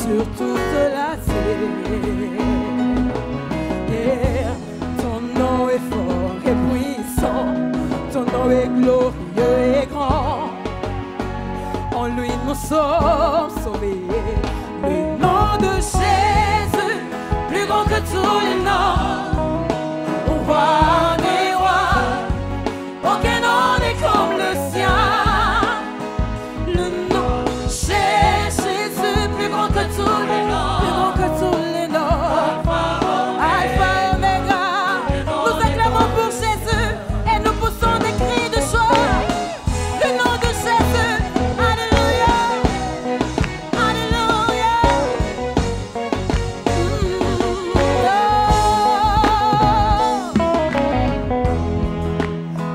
sur toute la terre. Yeah. Ton nom est fort et puissant, ton nom est glorieux et grand. En lui nous sommes sauvés. Le nom de Jésus, plus grand que tous les noms. Roi des rois, aucun nom n'est comme le sien. Le nom Jésus, plus grand que tous les noms. Plus grand que tous les noms. Alpha, Omega. Nous acclamons pour Jésus et nous poussons des cris de joie. Le nom de Jésus. Alléluia. Alléluia.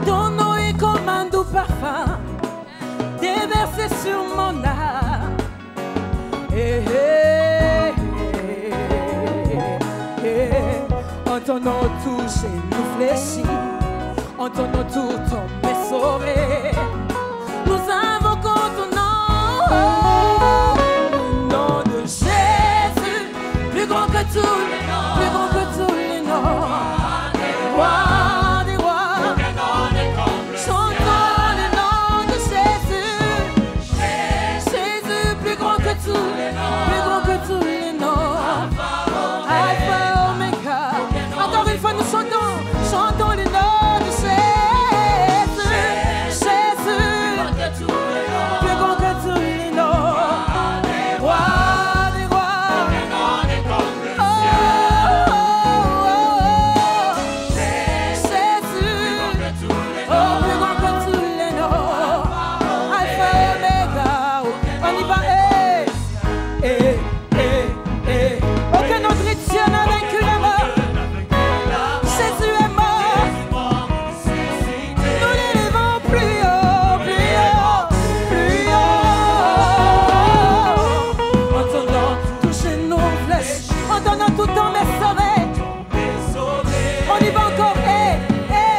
Ton nom est comme un doux parfum déversé sur mon âme. Eh, eh, eh, eh. En ton nom touché, nous fléchis. En ton nom tout homme est sauvé. Nous invoquons ton nom. Le nom de Jésus, plus grand que tous les noms. Plus grand que tous les noms. Roi des rois. Chantons le nom de Jésus. Jésus, plus grand que tous les noms. Plus grand que tous les noms. Alpha, Omega. Encore une fois, nous chantons. Chantons le nom de Jésus. Jésus, plus grand que tous les noms. Roi des rois. Oh, oh, oh, oh. Jésus, oh, plus grand que tous les noms. Alpha, Omega. On y va, aucun autre Dieu n'a vaincu la mort. Jésus est mort. Nous l'élevons plus haut, plus haut, plus haut. En ton nom, touchez nos flèches. En ton nom, tout homme est sauvé. On y va encore,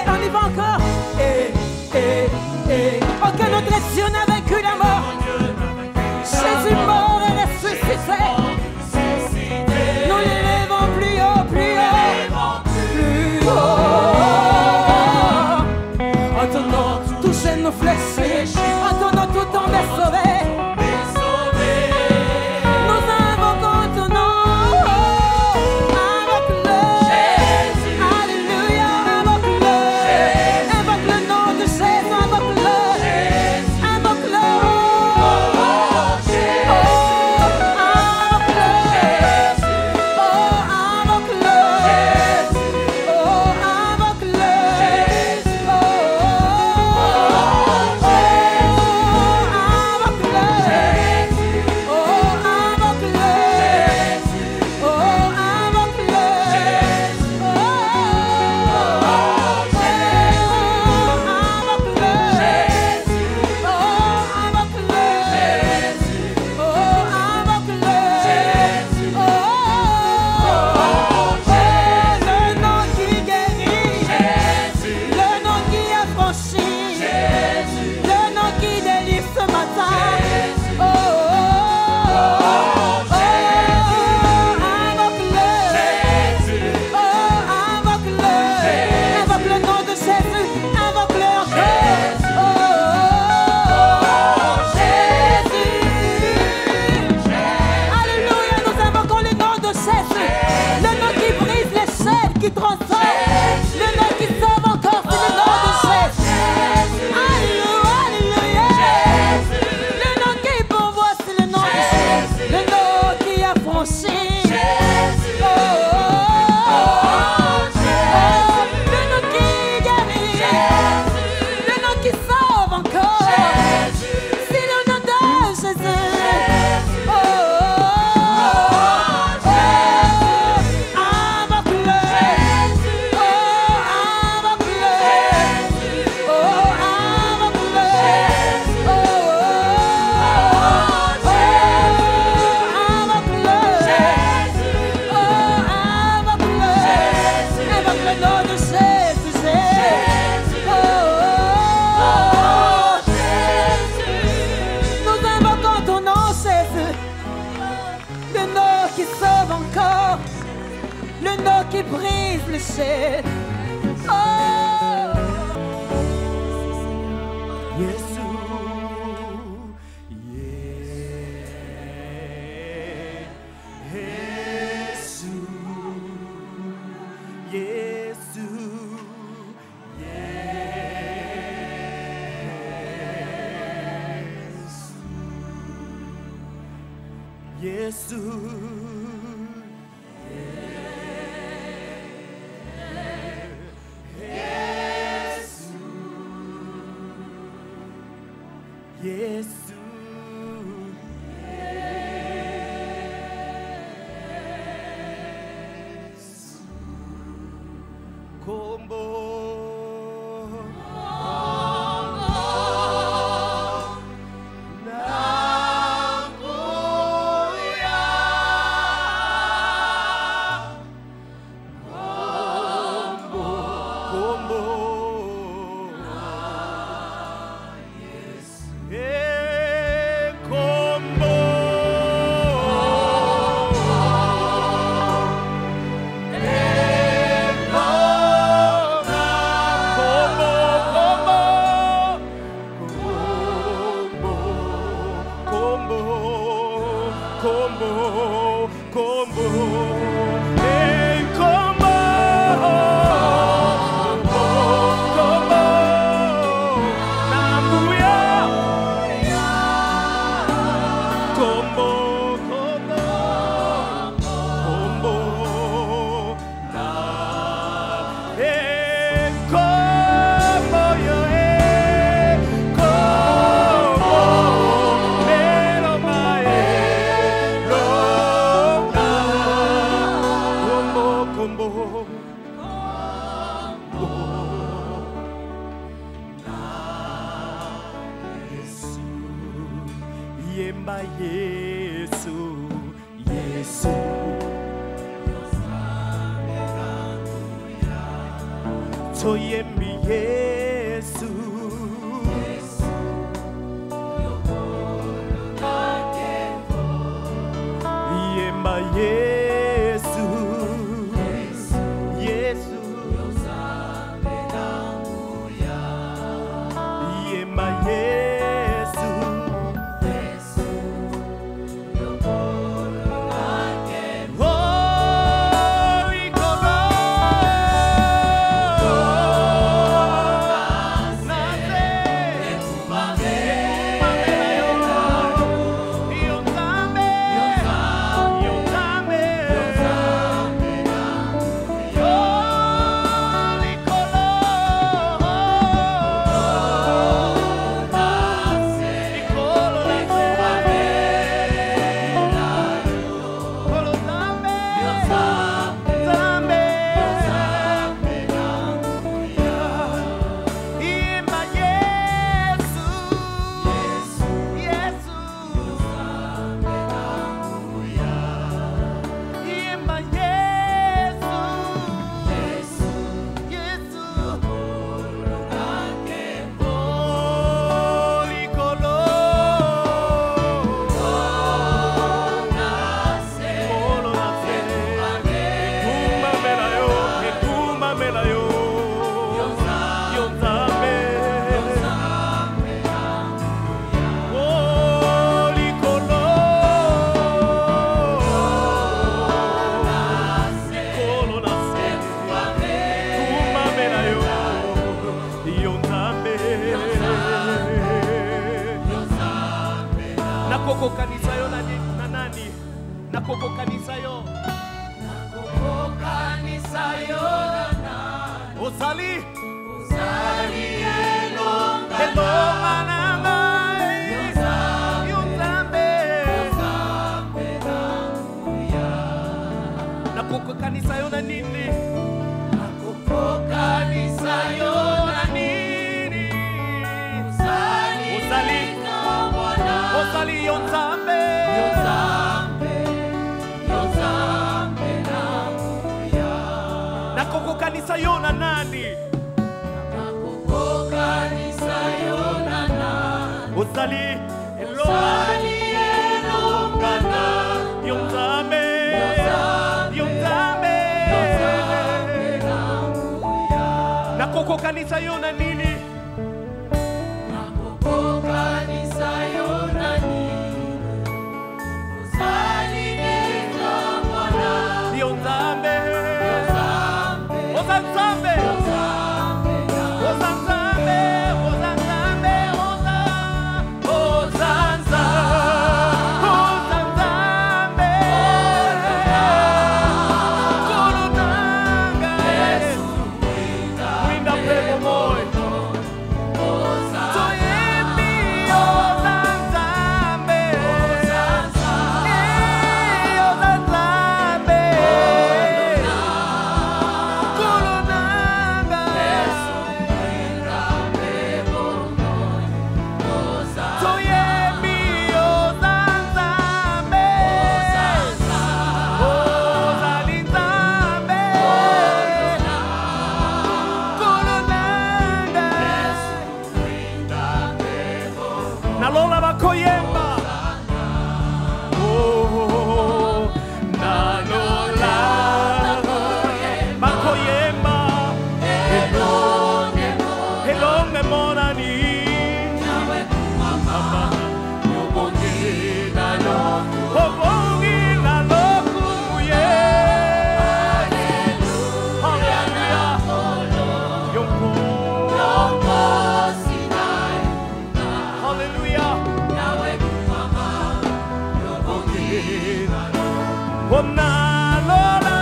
on y va encore. Aucun autre Dieu n'a vaincu la mort. Jésus mort et ressuscité. Nous l'élevons plus haut, plus haut, plus haut. En ton nom, touchez nos flèches. En ton nom, tout homme est sauvé. Nous invoquons ton nom. Invoque-le. Alléluia, invoque-le. Invoque le nom de Jésus, invoque-le. Invoque-le. qui sauve encore, le nom qui brise les chaînes. Oh, Jésus, Osali elongana yonzame Makoko kanisa yona nini? Makoko kanisa yona nini? Uzali nito mwana. Dio Nzambe. Dio Nzambe. Oza Nzambe. Dio Nzambe. Oza Nzambe. Oza Nzambe. Oza Nzambe. Oza Nzambe. Kolonanga. Winda pepo moyo. Nalola bakoyemba. Oh, nalola bakoyemba. Elonge monani. Mama, obongi na loku, yeah. Hallelujah. Yonko. Hallelujah. Oh, nalola,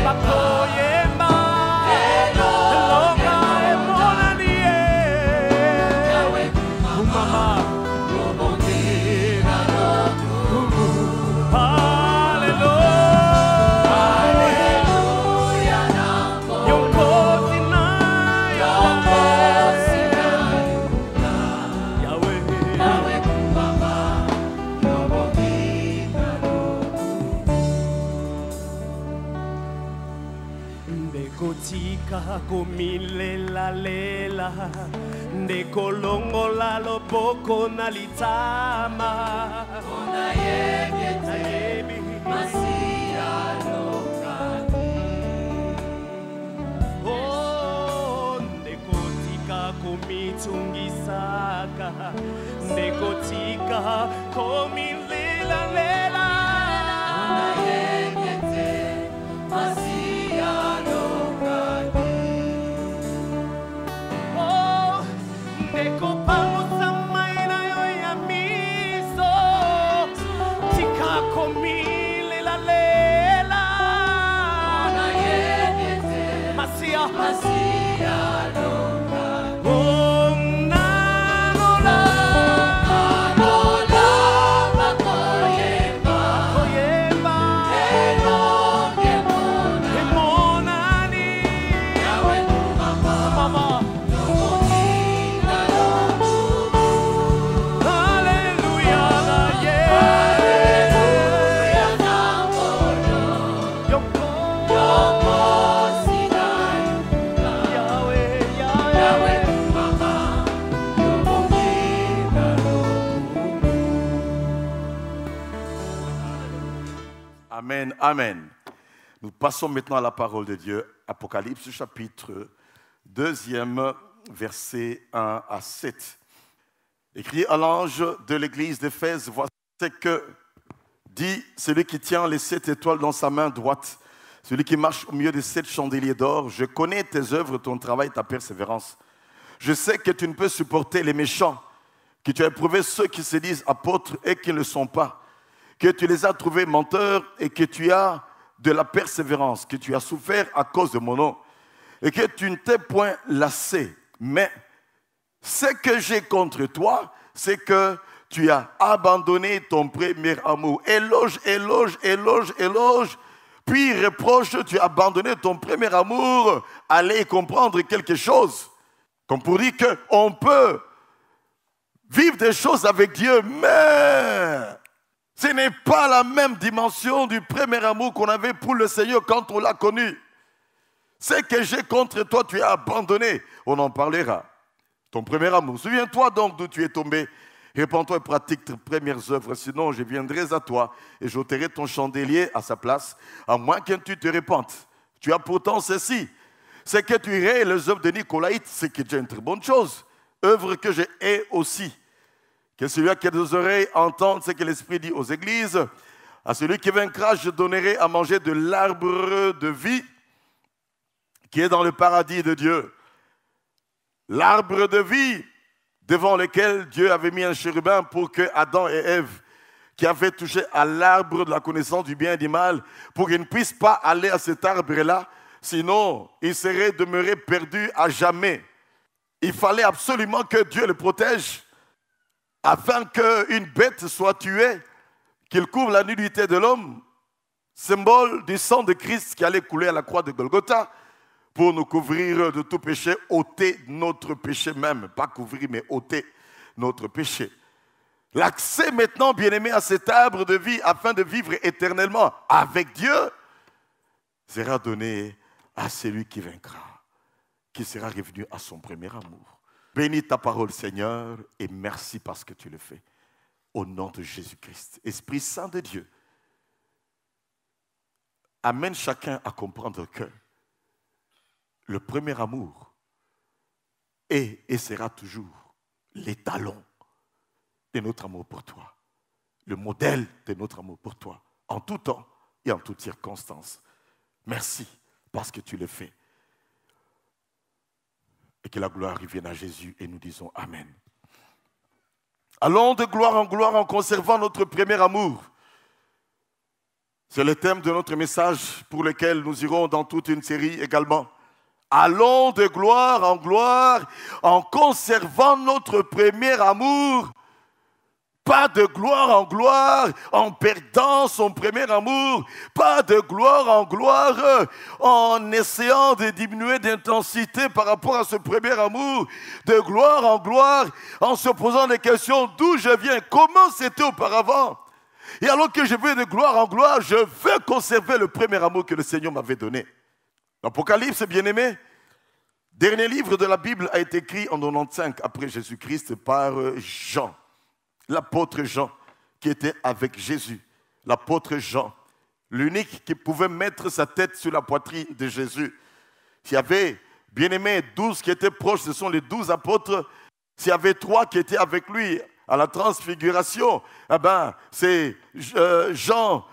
bakoyemba. Elonga emonani, mama. Hallelujah. Yonko Sinai. Yahweh. Ndekotika komilela ndekolongola loboko na litama nayebi oh ndekotika komitungisaka ndekotika komilela oh ndekopamutsa maina yo ya miso tika komilela masia oh nalola bakoyemba emonani mama. Amen, amen. Nous passons maintenant à la parole de Dieu. Apocalypse chapitre 2, versets 1 à 7. Écrit à l'ange de l'église d'Éphèse, voici ce que dit celui qui tient les 7 étoiles dans sa main droite, celui qui marche au milieu des 7 chandeliers d'or. Je connais tes œuvres, ton travail, ta persévérance. Je sais que tu ne peux supporter les méchants, que tu as éprouvé ceux qui se disent apôtres et qui ne le sont pas, que tu les as trouvés menteurs et que tu as de la persévérance, que tu as souffert à cause de mon nom et que tu ne t'es point lassé. Mais ce que j'ai contre toi, c'est que tu as abandonné ton premier amour. Éloge, éloge, éloge, éloge. Puis reproche, tu as abandonné ton premier amour. Allez comprendre quelque chose. Comme pour dire qu'on peut vivre des choses avec Dieu, mais ce n'est pas la même dimension du premier amour qu'on avait pour le Seigneur quand on l'a connu. Ce que j'ai contre toi, tu as abandonné. On en parlera. Ton premier amour. Souviens-toi donc d'où tu es tombé Répands-toi et pratique tes premières œuvres, sinon je viendrai à toi et j'ôterai ton chandelier à sa place, à moins que tu te répandes. Tu as pourtant ceci, c'est que tu irais les œuvres de Nicolaïte, c'est déjà une très bonne chose. Œuvre que je hais aussi. Que celui qui a des oreilles entende ce que l'Esprit dit aux églises. À celui qui vaincra, je donnerai à manger de l'arbre de vie qui est dans le paradis de Dieu. L'arbre de vie devant lequel Dieu avait mis un chérubin pour que Adam et Ève, qui avaient touché à l'arbre de la connaissance du bien et du mal, pour qu'ils ne puissent pas aller à cet arbre-là, sinon ils seraient demeurés perdus à jamais. Il fallait absolument que Dieu les protège afin qu'une bête soit tuée, qu'il couvre la nudité de l'homme, symbole du sang de Christ qui allait couler à la croix de Golgotha pour nous couvrir de tout péché, ôter notre péché même, pas couvrir mais ôter notre péché. L'accès maintenant, bien-aimé, à cet arbre de vie afin de vivre éternellement avec Dieu sera donné à celui qui vaincra, qui sera revenu à son premier amour. Bénis ta parole, Seigneur, et merci parce que tu le fais. Au nom de Jésus-Christ. Esprit Saint de Dieu, amène chacun à comprendre que le premier amour est et sera toujours l'étalon de notre amour pour toi, le modèle de notre amour pour toi, en tout temps et en toutes circonstances. Merci parce que tu le fais. Et que la gloire revienne à Jésus et nous disons Amen. Allons de gloire en conservant notre premier amour. C'est le thème de notre message pour lequel nous irons dans toute une série également. Allons de gloire en conservant notre premier amour. Pas de gloire en perdant son premier amour. Pas de gloire en essayant de diminuer d'intensité par rapport à ce premier amour. De gloire en se posant des questions d'où je viens, comment c'était auparavant. Et alors que je vais de gloire en gloire, je veux conserver le premier amour que le Seigneur m'avait donné. L'Apocalypse, bien-aimé, dernier livre de la Bible a été écrit en 95 après Jésus-Christ par Jean. L'apôtre Jean qui était avec Jésus. L'apôtre Jean, l'unique qui pouvait mettre sa tête sur la poitrine de Jésus. S'il y avait, bien aimé, 12 qui étaient proches, ce sont les 12 apôtres. S'il y avait 3 qui étaient avec lui à la transfiguration, eh ben, c'est Jean,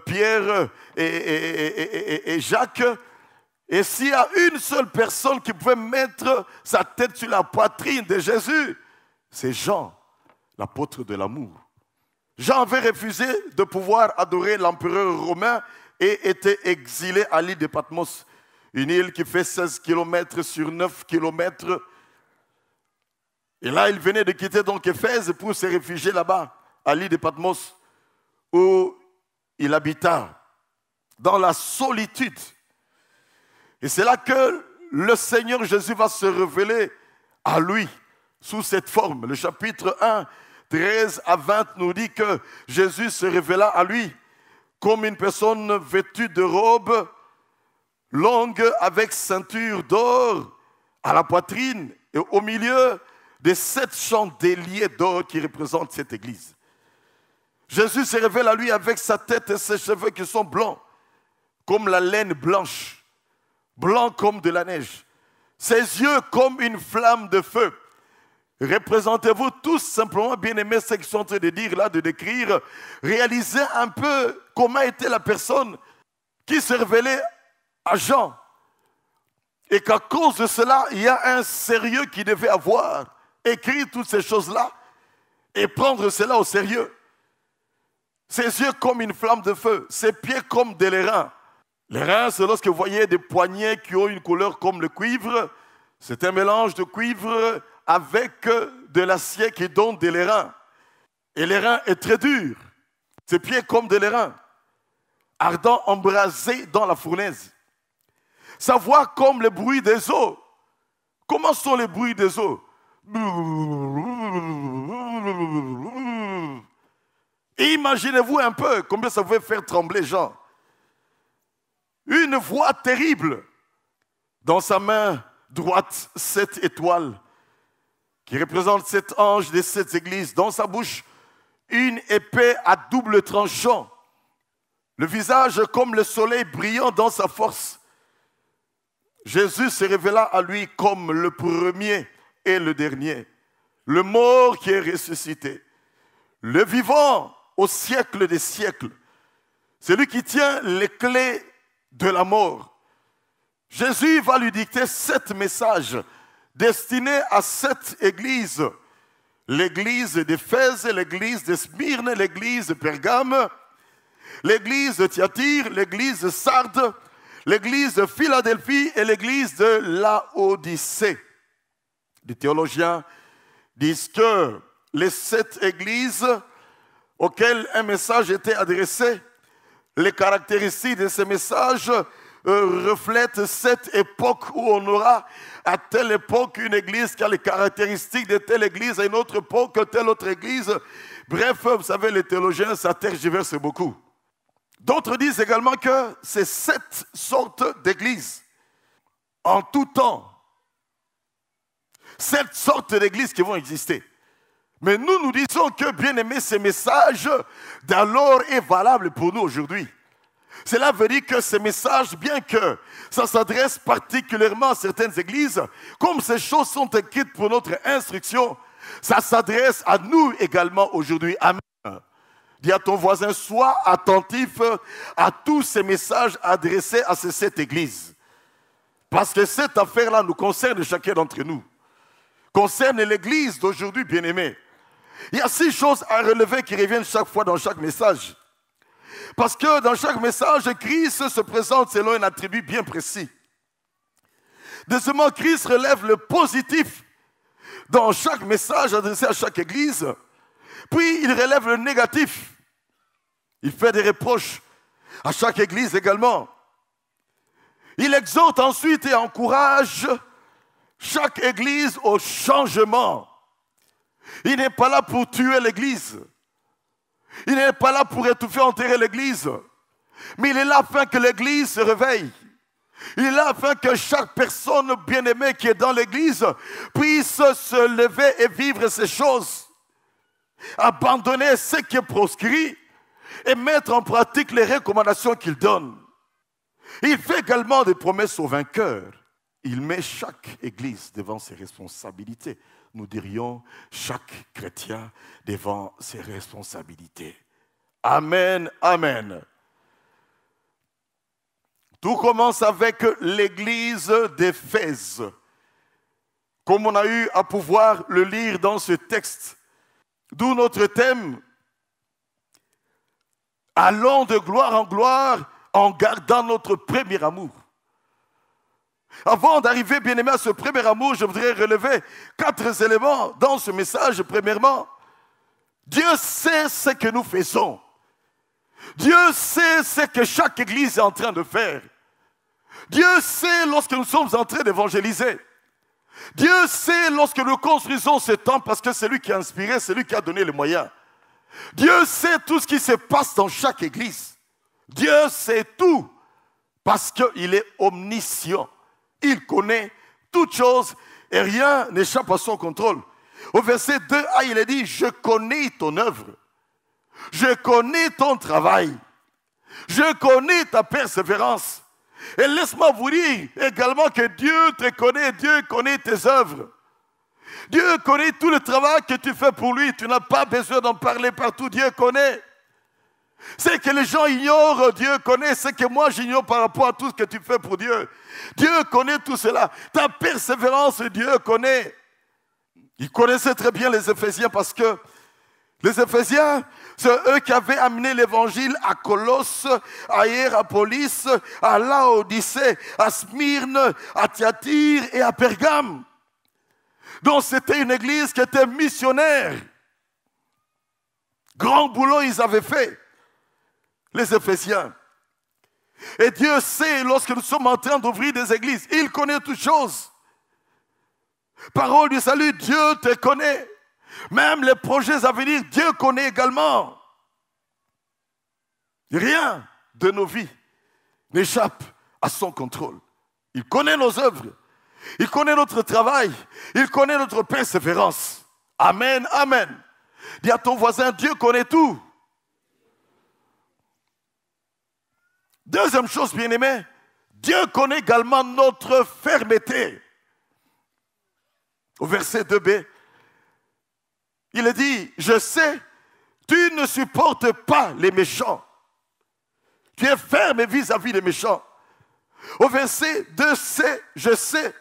Pierre et Jacques. Et s'il y a une seule personne qui pouvait mettre sa tête sur la poitrine de Jésus, c'est Jean, l'apôtre de l'amour. Jean avait refusé de pouvoir adorer l'empereur romain et était exilé à l'île de Patmos, une île qui fait 16 km sur 9 km. Et là, il venait de quitter donc Éphèse pour se réfugier là-bas, à l'île de Patmos, où il habita dans la solitude. Et c'est là que le Seigneur Jésus va se révéler à lui sous cette forme. Le chapitre 1, 13 à 20 nous dit que Jésus se révéla à lui comme une personne vêtue de robe longue avec ceinture d'or à la poitrine et au milieu des 7 chandeliers d'or qui représentent cette église. Jésus se révèle à lui avec sa tête et ses cheveux qui sont blancs comme la laine blanche, blancs comme de la neige, ses yeux comme une flamme de feu. Représentez-vous tous simplement, bien-aimés, ce qu'ils sont en train de dire là, de décrire. Réalisez un peu comment était la personne qui se révélait à Jean. Et qu'à cause de cela, il y a un sérieux qu'il devait avoir. Écrire toutes ces choses-là et prendre cela au sérieux. Ses yeux comme une flamme de feu, ses pieds comme des reins. Les reins, c'est lorsque vous voyez des poignets qui ont une couleur comme le cuivre. C'est un mélange de cuivre avec de l'acier qui donne des lairains. Et l'airain est très dur. Ses pieds comme des lairains, ardent, embrasés dans la fournaise. Sa voix comme le bruit des eaux. Comment sont les bruits des eaux? Et imaginez-vous un peu combien ça pouvait faire trembler Jean. Une voix terrible. Dans sa main droite, 7 étoiles. qui représente 7 anges des 7 églises, dans sa bouche, une épée à double tranchant, le visage comme le soleil brillant dans sa force. Jésus se révéla à lui comme le premier et le dernier, le mort qui est ressuscité, le vivant au siècle des siècles, celui qui tient les clés de la mort. Jésus va lui dicter 7 messages destinés à 7 églises. L'église d'Éphèse, l'église de Smyrne, l'église de Pergame, l'église de Thyatire, l'église de Sardes, l'église de Philadelphie et l'église de Laodicée. Les théologiens disent que les 7 églises auxquelles un message était adressé, les caractéristiques de ces messages reflètent cette époque où on aura à telle époque une église qui a les caractéristiques de telle église, à une autre époque telle autre église. Bref, vous savez, les théologiens, ça tergiverse beaucoup. D'autres disent également que c'est 7 sortes d'églises en tout temps. 7 sortes d'églises qui vont exister. Mais nous disons que, bien aimé, ces messages d'alors est valable pour nous aujourd'hui. Cela veut dire que ces messages, bien que ça s'adresse particulièrement à certaines églises, comme ces choses sont écrites pour notre instruction, ça s'adresse à nous également aujourd'hui. Amen. Dis à ton voisin, sois attentif à tous ces messages adressés à ces 7 églises. Parce que cette affaire-là nous concerne chacun d'entre nous. Concerne l'église d'aujourd'hui, bien-aimé. Il y a 6 choses à relever qui reviennent chaque fois dans chaque message. Parce que dans chaque message, Christ se présente selon un attribut bien précis. Deuxièmement, Christ relève le positif dans chaque message adressé à chaque église. Puis, il relève le négatif. Il fait des reproches à chaque église également. Il exhorte ensuite et encourage chaque église au changement. Il n'est pas là pour tuer l'église. Il n'est pas là pour étouffer, enterrer l'église. Mais il est là afin que l'église se réveille. Il est là afin que chaque personne bien-aimée qui est dans l'église puisse se lever et vivre ces choses. Abandonner ce qui est proscrit et mettre en pratique les recommandations qu'il donne. Il fait également des promesses aux vainqueurs. Il met chaque église devant ses responsabilités. Nous dirions chaque chrétien devant ses responsabilités. Amen, amen. Tout commence avec l'église d'Éphèse. Comme on a eu à pouvoir le lire dans ce texte. D'où notre thème. Allons de gloire en gloire en gardant notre premier amour. Avant d'arriver, bien aimé, à ce premier amour, je voudrais relever 4 éléments dans ce message. Premièrement, Dieu sait ce que nous faisons. Dieu sait ce que chaque église est en train de faire. Dieu sait lorsque nous sommes en train d'évangéliser. Dieu sait lorsque nous construisons ce temple parce que c'est lui qui a inspiré, c'est lui qui a donné les moyens. Dieu sait tout ce qui se passe dans chaque église. Dieu sait tout parce qu'il est omniscient. Il connaît toutes choses et rien n'échappe à son contrôle. Au verset 2a, il est dit, je connais ton œuvre. Je connais ton travail. Je connais ta persévérance. Et laisse-moi vous dire également que Dieu te connaît, Dieu connaît tes œuvres. Dieu connaît tout le travail que tu fais pour lui. Tu n'as pas besoin d'en parler partout. Dieu connaît. C'est que les gens ignorent, Dieu connaît. C'est que moi j'ignore par rapport à tout ce que tu fais pour Dieu. Dieu connaît tout cela. Ta persévérance, Dieu connaît. Il connaissait très bien les Éphésiens parce que les Éphésiens, c'est eux qui avaient amené l'évangile à Colosse, à Hiérapolis, à Laodicée, à Smyrne, à Thyatire et à Pergame. Donc c'était une église qui était missionnaire. Grand boulot ils avaient fait, les Éphésiens. Et Dieu sait, lorsque nous sommes en train d'ouvrir des églises, il connaît toutes choses. Parole du salut, Dieu te connaît. Même les projets à venir, Dieu connaît également. Rien de nos vies n'échappe à son contrôle. Il connaît nos œuvres. Il connaît notre travail. Il connaît notre persévérance. Amen, amen. Dis à ton voisin, Dieu connaît tout. Deuxième chose, bien-aimé, Dieu connaît également notre fermeté. Au verset 2b, il est dit, je sais, tu ne supportes pas les méchants. Tu es ferme vis-à-vis des méchants. Au verset 2c, je sais,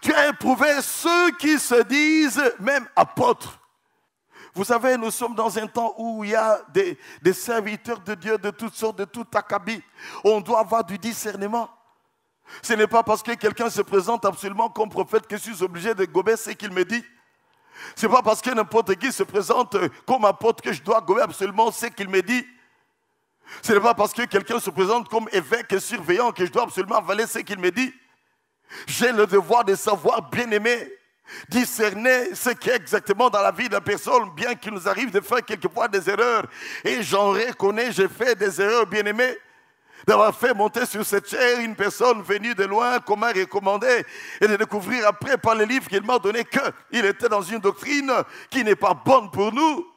tu as éprouvé ceux qui se disent même apôtres. Vous savez, nous sommes dans un temps où il y a des serviteurs de Dieu de toutes sortes, de tout acabit. On doit avoir du discernement. Ce n'est pas parce que quelqu'un se présente absolument comme prophète que je suis obligé de gober ce qu'il me dit. Ce n'est pas parce que n'importe qui se présente comme apôtre que je dois gober absolument ce qu'il me dit. Ce n'est pas parce que quelqu'un se présente comme évêque et surveillant que je dois absolument avaler ce qu'il me dit. J'ai le devoir de savoir, bien aimé, discerner ce qui est exactement dans la vie de la personne, bien qu'il nous arrive de faire quelquefois des erreurs. Et j'en reconnais, j'ai fait des erreurs, bien aimé, d'avoir fait monter sur cette chair une personne venue de loin qu'on m'a recommandé et de découvrir après par les livres qu'il m'a donné qu'il était dans une doctrine qui n'est pas bonne pour nous,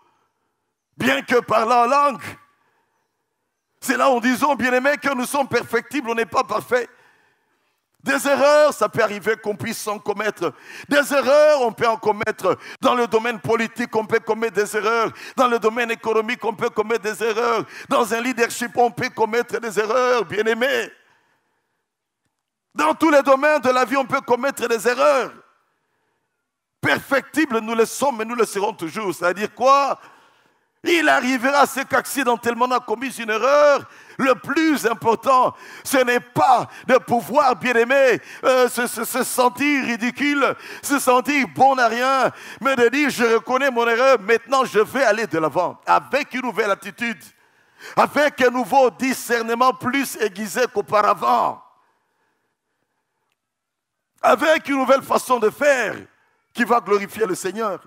bien que parlant en langue. C'est là où disons, bien aimé, que nous sommes perfectibles, on n'est pas parfaits. Des erreurs, ça peut arriver qu'on puisse en commettre. Des erreurs, on peut en commettre. Dans le domaine politique, on peut commettre des erreurs. Dans le domaine économique, on peut commettre des erreurs. Dans un leadership, on peut commettre des erreurs, bien aimé. Dans tous les domaines de la vie, on peut commettre des erreurs. Perfectibles, nous le sommes, mais nous le serons toujours. C'est-à-dire quoi? Il arrivera à ce qu'accidentellement on a commis une erreur. Le plus important, ce n'est pas de pouvoir, bien aimé, se sentir ridicule, se sentir bon à rien, mais de dire je reconnais mon erreur, maintenant je vais aller de l'avant avec une nouvelle attitude, avec un nouveau discernement plus aiguisé qu'auparavant, avec une nouvelle façon de faire qui va glorifier le Seigneur.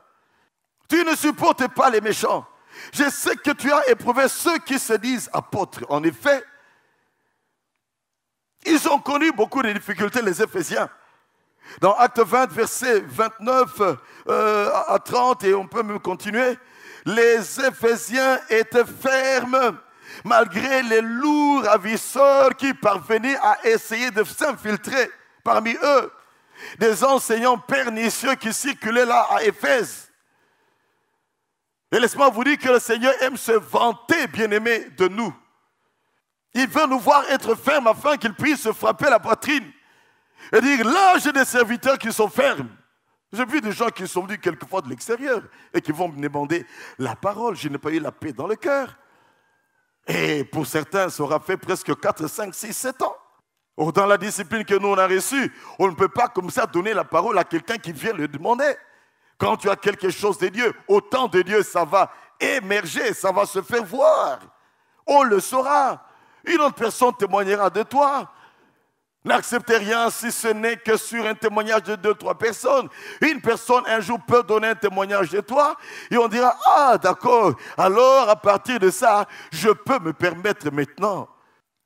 Tu ne supportes pas les méchants. Je sais que tu as éprouvé ceux qui se disent apôtres. En effet, ils ont connu beaucoup de difficultés, les Éphésiens. Dans Acte 20, versets 29 à 30, et on peut même continuer, les Éphésiens étaient fermes malgré les lourds ravisseurs qui parvenaient à essayer de s'infiltrer parmi eux. Des enseignants pernicieux qui circulaient là à Éphèse. Et laisse-moi vous dire que le Seigneur aime se vanter, bien-aimé, de nous. Il veut nous voir être fermes afin qu'il puisse se frapper la poitrine. Et dire, là, j'ai des serviteurs qui sont fermes. J'ai vu des gens qui sont venus quelquefois de l'extérieur et qui vont me demander la parole. Je n'ai pas eu la paix dans le cœur. Et pour certains, ça aura fait presque 4, 5, 6, 7 ans. Or, dans la discipline que nous, on a reçue, on ne peut pas comme ça donner la parole à quelqu'un qui vient le demander. Quand tu as quelque chose de Dieu, au temps de Dieu, ça va émerger, ça va se faire voir. On le saura. Une autre personne témoignera de toi. N'acceptez rien si ce n'est que sur un témoignage de 2, 3 personnes. Une personne un jour peut donner un témoignage de toi et on dira, ah d'accord, alors à partir de ça, je peux me permettre maintenant.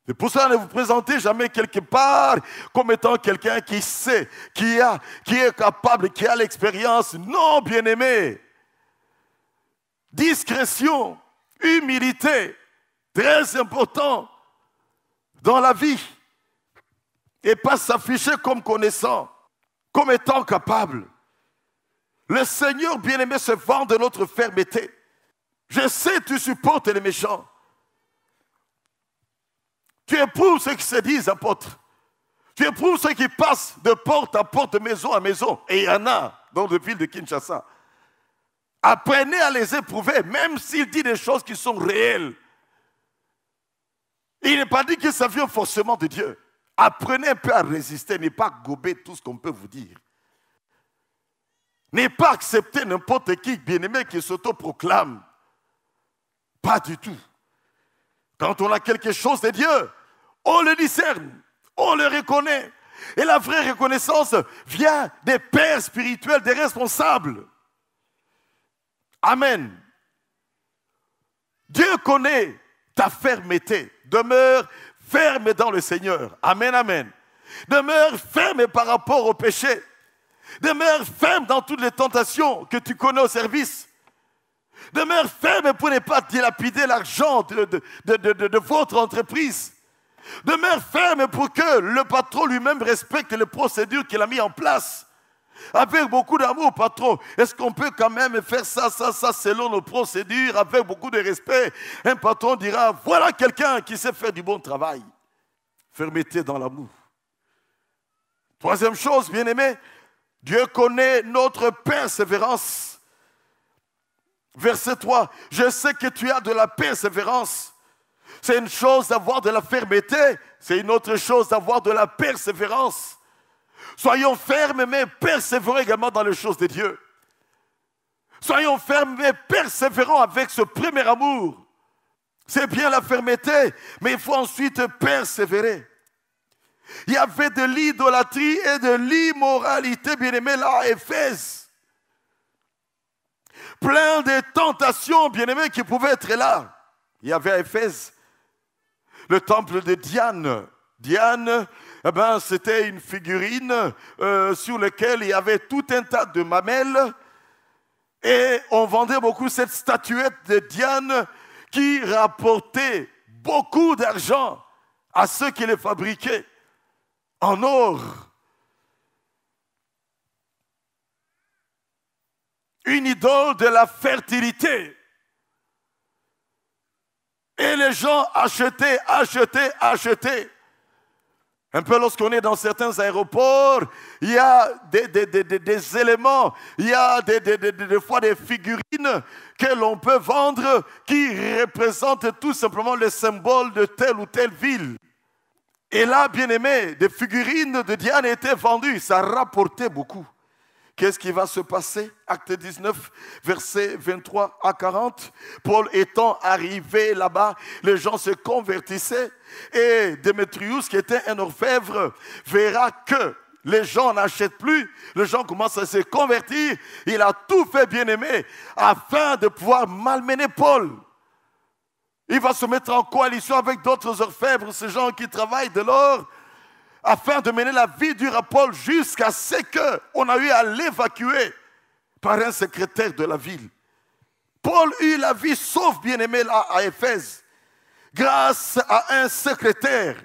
C'est pour ça, ne vous présentez jamais quelque part comme étant quelqu'un qui sait, qui est capable, qui a l'expérience. Non, bien-aimé. Discrétion, humilité, très important dans la vie. Et pas s'afficher comme connaissant, comme étant capable. Le Seigneur, bien-aimé, se vante de notre fermeté. Je sais, tu supportes les méchants. Tu éprouves ceux qui se disent apôtres. Tu éprouves ceux qui passent de porte à porte, de maison à maison. Et il y en a dans la ville de Kinshasa. Apprenez à les éprouver, même s'ils disent des choses qui sont réelles. Il n'est pas dit que ça vient forcément de Dieu. Apprenez un peu à résister, ne pas gober tout ce qu'on peut vous dire. Ne pas accepter n'importe qui, bien-aimé, qui s'autoproclame. Pas du tout. Quand on a quelque chose de Dieu, on le discerne, on le reconnaît. Et la vraie reconnaissance vient des pères spirituels, des responsables. Amen. Dieu connaît ta fermeté. Demeure ferme dans le Seigneur. Amen, amen. Demeure ferme par rapport au péché. Demeure ferme dans toutes les tentations que tu connais au service. Demeure ferme pour ne pas dilapider l'argent de votre entreprise. Demeure ferme pour que le patron lui-même respecte les procédures qu'il a mises en place. Avec beaucoup d'amour, patron, est-ce qu'on peut quand même faire ça selon nos procédures, avec beaucoup de respect? Un patron dira, voilà quelqu'un qui sait faire du bon travail. Fermeté dans l'amour. Troisième chose, bien-aimé, Dieu connaît notre persévérance. Verset 3, je sais que tu as de la persévérance. C'est une chose d'avoir de la fermeté, c'est une autre chose d'avoir de la persévérance. Soyons fermes, mais persévérons également dans les choses de Dieu. Soyons fermes, mais persévérons avec ce premier amour. C'est bien la fermeté, mais il faut ensuite persévérer. Il y avait de l'idolâtrie et de l'immoralité, bien-aimés, là à Éphèse. Plein de tentations, bien-aimés, qui pouvaient être là. Il y avait à Éphèse le temple de Diane. Diane, c'était une figurine sur laquelle il y avait tout un tas de mamelles. Et on vendait beaucoup cette statuette de Diane qui rapportait beaucoup d'argent à ceux qui les fabriquaient en or. Une idole de la fertilité. Et les gens achetaient. Un peu lorsqu'on est dans certains aéroports, il y a des éléments, il y a des fois des figurines que l'on peut vendre qui représentent tout simplement le symbole de telle ou telle ville. Et là, bien aimé, des figurines de Diane étaient vendues, ça rapportait beaucoup. Qu'est-ce qui va se passer? Acte 19, versets 23 à 40. Paul étant arrivé là-bas, les gens se convertissaient. Et Démétrius, qui était un orfèvre, verra que les gens n'achètent plus. Les gens commencent à se convertir. Il a tout fait, bien-aimé, afin de pouvoir malmener Paul. Il va se mettre en coalition avec d'autres orfèvres, ces gens qui travaillent de l'or, afin de mener la vie dure à Paul jusqu'à ce qu'on a eu à l'évacuer par un secrétaire de la ville. Paul eut la vie sauve, bien-aimé, là à Éphèse, grâce à un secrétaire.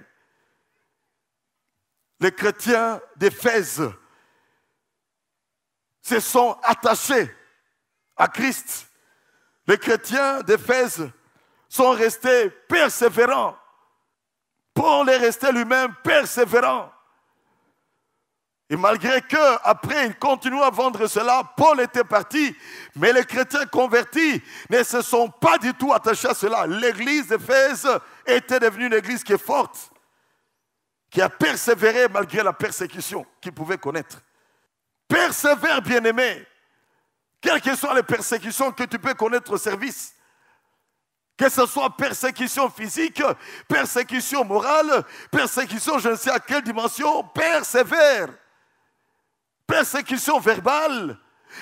Les chrétiens d'Éphèse se sont attachés à Christ. Les chrétiens d'Éphèse sont restés persévérants. Paul est resté lui-même persévérant. Et malgré que, après, il continue à vendre cela, Paul était parti, mais les chrétiens convertis ne se sont pas du tout attachés à cela. L'église d'Éphèse était devenue une église qui est forte, qui a persévéré malgré la persécution qu'il pouvait connaître. Persévère, bien-aimé, quelles que soient les persécutions que tu peux connaître au service. Que ce soit persécution physique, persécution morale, persécution je ne sais à quelle dimension, persévère. Persécution verbale,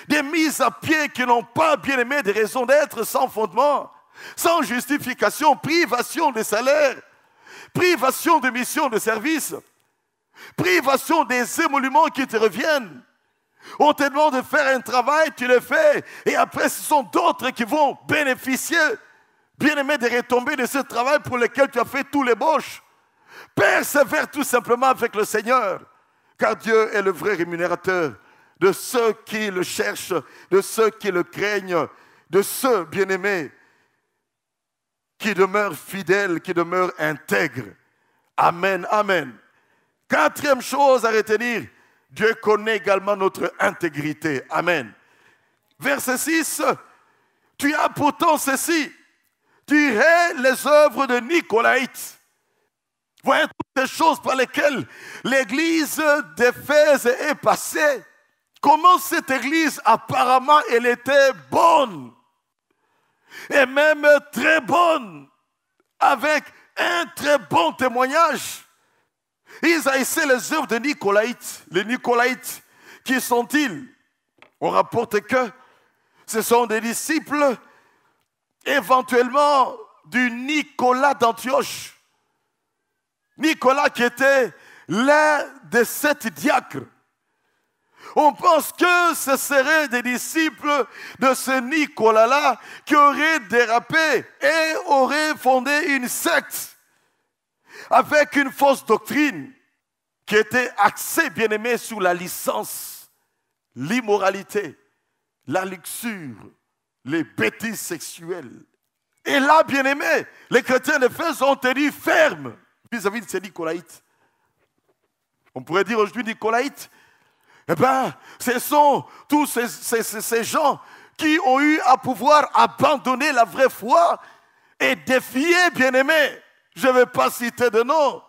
des mises à pied qui n'ont pas, bien aimé, des raisons d'être sans fondement, sans justification, privation de salaire, privation de mission de service, privation des émoluments qui te reviennent. On te demande de faire un travail, tu le fais, et après ce sont d'autres qui vont bénéficier, bien-aimé, des retombées de ce travail pour lequel tu as fait tous les bauches. Persévère tout simplement avec le Seigneur, car Dieu est le vrai rémunérateur de ceux qui le cherchent, de ceux qui le craignent, de ceux, bien-aimés, qui demeurent fidèles, qui demeurent intègres. Amen, amen. Quatrième chose à retenir, Dieu connaît également notre intégrité. Amen. Verset 6, tu as pourtant ceci. Tu hais les œuvres de Nicolaïtes. Voyez toutes les choses par lesquelles l'église d'Éphèse est passée. Comment cette église, apparemment, elle était bonne. Et même très bonne. Avec un très bon témoignage. Ils haïssaient les œuvres de Nicolaïtes. Les Nicolaïtes, qui sont-ils? On rapporte que ce sont des disciples éventuellement du Nicolas d'Antioche. Nicolas qui était l'un de 7 diacres. On pense que ce seraient des disciples de ce Nicolas-là qui auraient dérapé et auraient fondé une secte avec une fausse doctrine qui était axée, bien aimé, sur la licence, l'immoralité, la luxure, les bêtises sexuelles. Et là, bien aimé, les chrétiens d'Éphèse ont tenu ferme vis-à-vis de ces Nicolaïtes. On pourrait dire aujourd'hui Nicolaïtes, eh bien, ce sont tous ces gens qui ont eu à pouvoir abandonner la vraie foi et défier, bien aimé. Je ne vais pas citer de nom.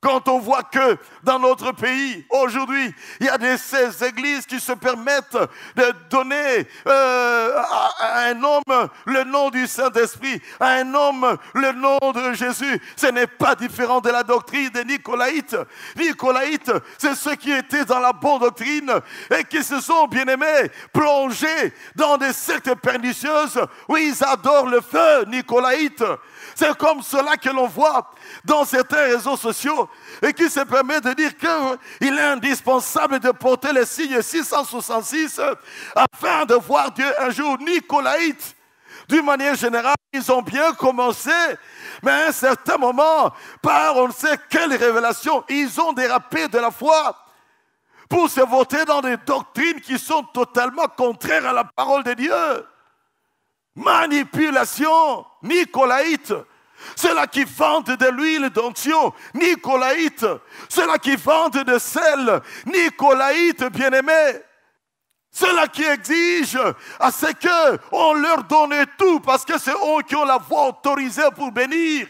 Quand on voit que dans notre pays, aujourd'hui, il y a ces églises qui se permettent de donner à un homme le nom du Saint-Esprit, à un homme le nom de Jésus, ce n'est pas différent de la doctrine des Nicolaïtes. Nicolaïtes, c'est ceux qui étaient dans la bonne doctrine et qui se sont, bien aimés, plongés dans des sectes pernicieuses où ils adorent le feu, Nicolaïtes. C'est comme cela que l'on voit dans certains réseaux sociaux et qui se permet de dire qu'il est indispensable de porter le signe 666 afin de voir Dieu un jour. Nicolaïtes, d'une manière générale, ils ont bien commencé, mais à un certain moment, par on ne sait quelle révélation, ils ont dérapé de la foi pour se voter dans des doctrines qui sont totalement contraires à la parole de Dieu. Manipulation, Nicolaïte. Ceux-là qui vendent de l'huile d'onction, Nicolaïte. Ceux-là qui vendent de sel, Nicolaïte, bien-aimés. Ceux-là qui exigent à ce qu'on leur donne tout parce que c'est eux qui ont la voix autorisée pour bénir.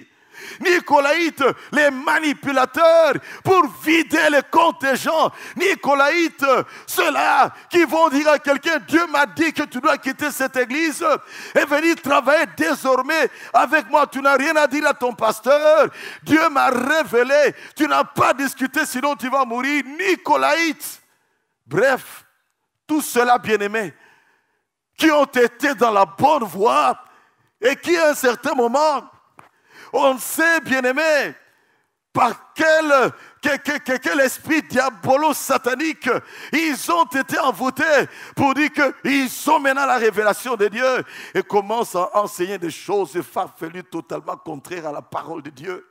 Nicolaïtes, les manipulateurs pour vider les comptes des gens. Nicolaïtes, ceux-là qui vont dire à quelqu'un, Dieu m'a dit que tu dois quitter cette église et venir travailler désormais avec moi. Tu n'as rien à dire à ton pasteur. Dieu m'a révélé. Tu n'as pas discuté, sinon tu vas mourir. Nicolaïtes. Bref, tous ceux-là, bien-aimés, qui ont été dans la bonne voie et qui, à un certain moment, on sait, bien-aimé, par quel esprit diabolo-satanique ils ont été envoûtés pour dire qu'ils sont maintenant la révélation de Dieu et commencent à enseigner des choses farfelues totalement contraires à la parole de Dieu.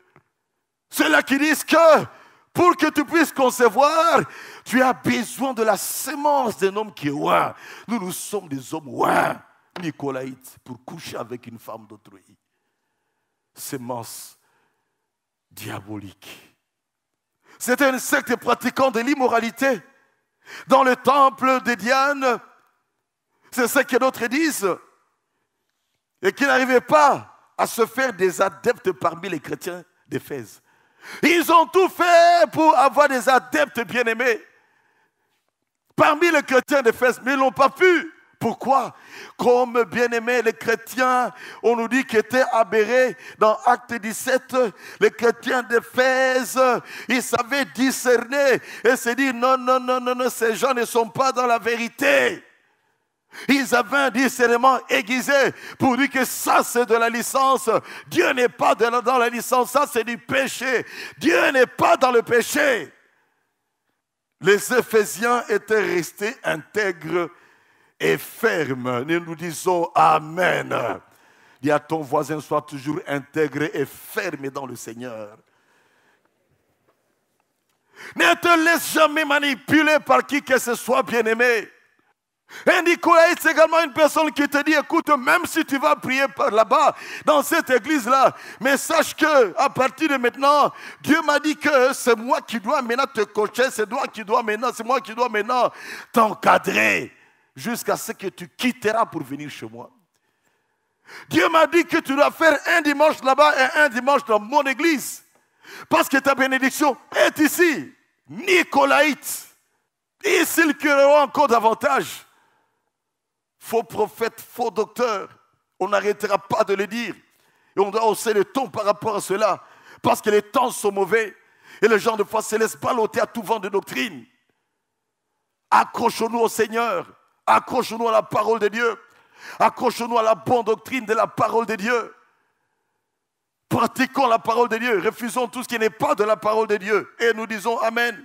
Ceux-là qui disent que pour que tu puisses concevoir, tu as besoin de la sémence d'un homme qui est ouin. Nous sommes des hommes ouin, Nicolaïtes, pour coucher avec une femme d'autrui. Sémence diabolique. C'était une secte pratiquant de l'immoralité. Dans le temple de Diane, c'est ce que d'autres disent, et qui n'arrivaient pas à se faire des adeptes parmi les chrétiens d'Éphèse. Ils ont tout fait pour avoir des adeptes bien-aimés parmi les chrétiens d'Éphèse, mais ils n'ont pas pu. Pourquoi? Comme bien-aimés, les chrétiens, on nous dit qu'ils étaient aberrés dans Acte 17. Les chrétiens d'Éphèse, ils savaient discerner et se dire non, ces gens ne sont pas dans la vérité. Ils avaient un discernement aiguisé pour dire que ça c'est de la licence. Dieu n'est pas dans la licence, ça c'est du péché. Dieu n'est pas dans le péché. Les Éphésiens étaient restés intègres et ferme. Nous disons Amen. Dis à ton voisin, sois toujours intégré et ferme dans le Seigneur. Ne te laisse jamais manipuler par qui que ce soit, bien-aimé. Et Nicolaïte, c'est également une personne qui te dit, écoute, même si tu vas prier par là-bas, dans cette église-là, mais sache qu'à partir de maintenant, Dieu m'a dit que c'est moi qui dois maintenant te coacher, c'est moi qui dois maintenant t'encadrer, jusqu'à ce que tu quitteras pour venir chez moi. Dieu m'a dit que tu dois faire un dimanche là-bas et un dimanche dans mon église, parce que ta bénédiction est ici. Nicolaïte, ils circuleront encore davantage. Faux prophètes, faux docteurs, on n'arrêtera pas de le dire. Et on doit hausser le ton par rapport à cela, parce que les temps sont mauvais et les gens de foi se laissent balloter à tout vent de doctrine. Accrochons-nous au Seigneur, accrochons-nous à la parole de Dieu, accrochons-nous à la bonne doctrine de la parole de Dieu. Pratiquons la parole de Dieu. Refusons tout ce qui n'est pas de la parole de Dieu. Et nous disons Amen.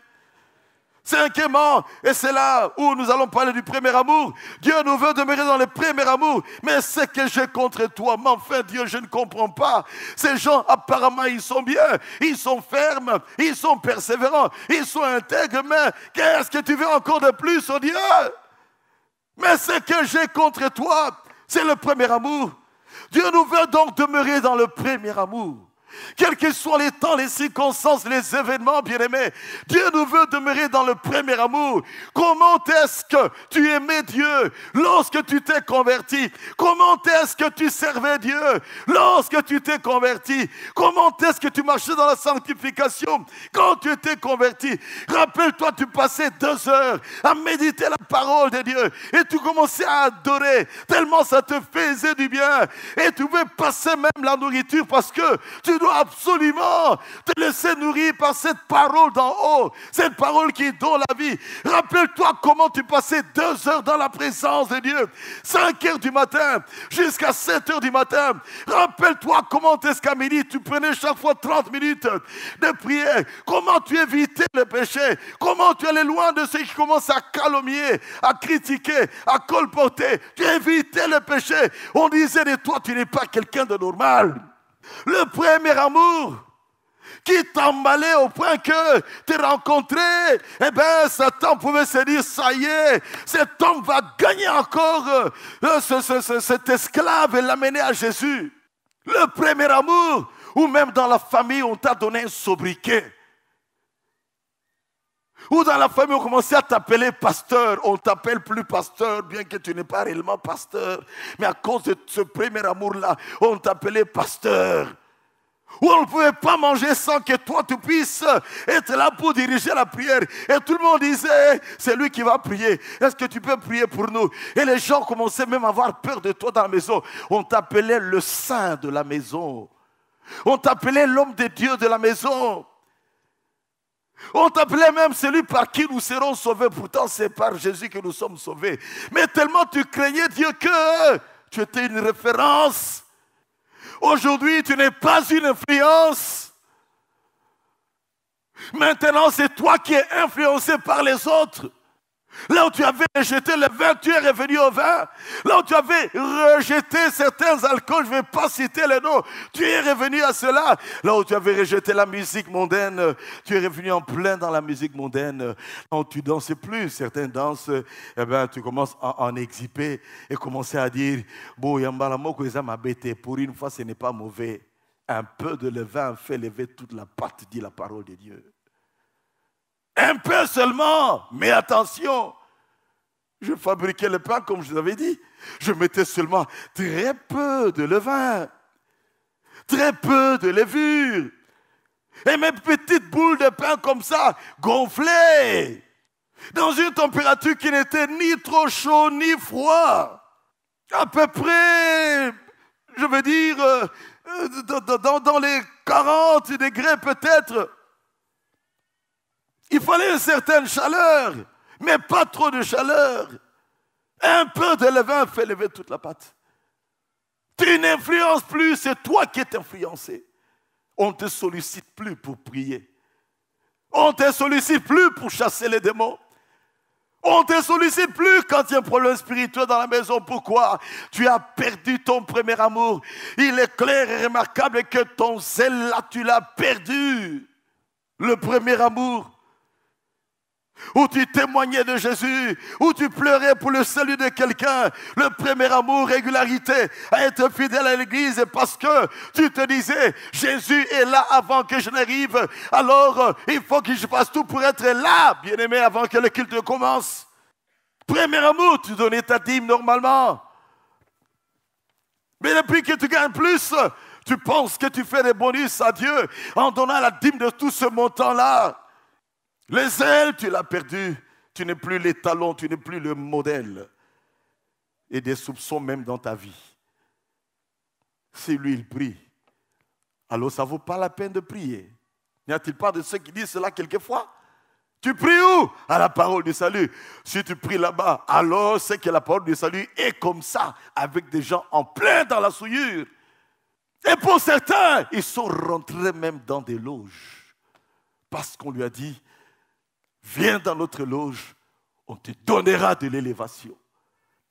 Cinquièmement, et c'est là où nous allons parler du premier amour. Dieu nous veut demeurer dans le premier amour. Mais ce que j'ai contre toi, mais enfin Dieu, je ne comprends pas. Ces gens, apparemment, ils sont bien, ils sont fermes, ils sont persévérants, ils sont intègres. Mais qu'est-ce que tu veux encore de plus, oh Dieu? Mais ce que j'ai contre toi, c'est le premier amour. Dieu nous veut donc demeurer dans le premier amour. Quels que soient les temps, les circonstances, les événements, bien-aimés, Dieu nous veut demeurer dans le premier amour. Comment est-ce que tu aimais Dieu lorsque tu t'es converti? Comment est-ce que tu servais Dieu lorsque tu t'es converti? Comment est-ce que tu marchais dans la sanctification quand tu étais converti? Rappelle-toi, tu passais 2 heures à méditer la parole de Dieu et tu commençais à adorer tellement ça te faisait du bien et tu pouvais passer même la nourriture parce que tu dois absolument te laisser nourrir par cette parole d'en haut, cette parole qui donne la vie. Rappelle-toi comment tu passais 2 heures dans la présence de Dieu, 5 heures du matin jusqu'à 7 heures du matin. Rappelle-toi comment est-ce qu'à midi tu prenais chaque fois 30 minutes de prière, comment tu évitais le péché, comment tu allais loin de ceux qui commencent à calomnier, à critiquer, à colporter. Tu évitais le péché. On disait de toi, tu n'es pas quelqu'un de normal. Le premier amour qui t'emballait au point que tu rencontré, eh bien, Satan pouvait se dire, ça y est, cet homme va gagner encore cet esclave et l'amener à Jésus. Le premier amour, ou même dans la famille, on t'a donné un sobriquet. Ou dans la famille, on commençait à t'appeler pasteur. On ne t'appelle plus pasteur, bien que tu n'es pas réellement pasteur. Mais à cause de ce premier amour-là, on t'appelait pasteur. Ou on ne pouvait pas manger sans que toi, tu puisses être là pour diriger la prière. Et tout le monde disait, c'est lui qui va prier. Est-ce que tu peux prier pour nous? Et les gens commençaient même à avoir peur de toi dans la maison. On t'appelait le saint de la maison. On t'appelait l'homme de Dieu de la maison. On t'appelait même celui par qui nous serons sauvés. Pourtant, c'est par Jésus que nous sommes sauvés. Mais tellement tu craignais Dieu que tu étais une référence. Aujourd'hui, tu n'es pas une influence. Maintenant, c'est toi qui es influencé par les autres. Là où tu avais rejeté le vin, tu es revenu au vin. Là où tu avais rejeté certains alcools, je ne vais pas citer les noms, tu es revenu à cela. Là où tu avais rejeté la musique mondaine, tu es revenu en plein dans la musique mondaine. Là où tu ne dansais plus, certains dansent, eh bien, tu commences à en exhiber et commencer à dire, bon, pour une fois, ce n'est pas mauvais. Un peu de levain fait lever toute la pâte, dit la parole de Dieu. Un peu seulement, mais attention, je fabriquais le pain comme je vous avais dit. Je mettais seulement très peu de levain, très peu de levure. Et mes petites boules de pain comme ça, gonflées, dans une température qui n'était ni trop chaud ni froid. À peu près, je veux dire, dans les 40 degrés peut-être. Il fallait une certaine chaleur, mais pas trop de chaleur. Un peu de levain fait lever toute la pâte. Tu n'influences plus, c'est toi qui es influencé. On ne te sollicite plus pour prier. On ne te sollicite plus pour chasser les démons. On ne te sollicite plus quand il y a un problème spirituel dans la maison. Pourquoi? Tu as perdu ton premier amour. Il est clair et remarquable que ton zèle là, tu l'as perdu. Le premier amour. Où tu témoignais de Jésus, où tu pleurais pour le salut de quelqu'un, le premier amour, régularité, à être fidèle à l'église parce que tu te disais, Jésus est là avant que je n'arrive, alors il faut que je fasse tout pour être là, bien-aimé, avant que le culte commence. Premier amour, tu donnais ta dîme normalement. Mais depuis que tu gagnes plus, tu penses que tu fais des bonus à Dieu en donnant la dîme de tout ce montant-là. Le zèle, tu l'as perdu. Tu n'es plus l'étalon, tu n'es plus le modèle. Et des soupçons même dans ta vie. Si lui, il prie, alors ça ne vaut pas la peine de prier. N'y a-t-il pas de ceux qui disent cela quelquefois? Tu pries où? À la parole du salut. Si tu pries là-bas, alors c'est que la parole du salut est comme ça, avec des gens en plein dans la souillure. Et pour certains, ils sont rentrés même dans des loges. Parce qu'on lui a dit, viens dans notre loge, on te donnera de l'élévation.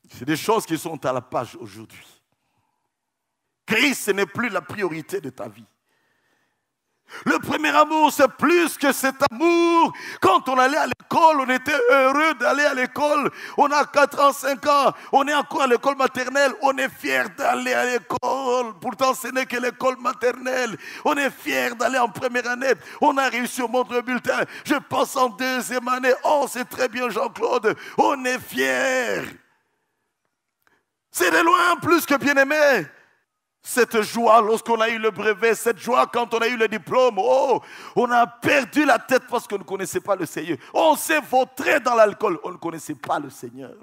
C'est des choses qui sont à la page aujourd'hui. Christ, ce n'est plus la priorité de ta vie. Le premier amour, c'est plus que cet amour. Quand on allait à l'école, on était heureux d'aller à l'école. On a 4 ans, 5 ans, on est encore à l'école maternelle. On est fiers d'aller à l'école. Pourtant, ce n'est que l'école maternelle. On est fiers d'aller en première année. On a réussi au montre le bulletin. Je passe en deuxième année. Oh, c'est très bien, Jean-Claude. On est fiers. C'est de loin plus que bien-aimé. Cette joie lorsqu'on a eu le brevet, cette joie quand on a eu le diplôme, oh, on a perdu la tête parce qu'on ne connaissait pas le Seigneur. On s'est vautré dans l'alcool, on ne connaissait pas le Seigneur.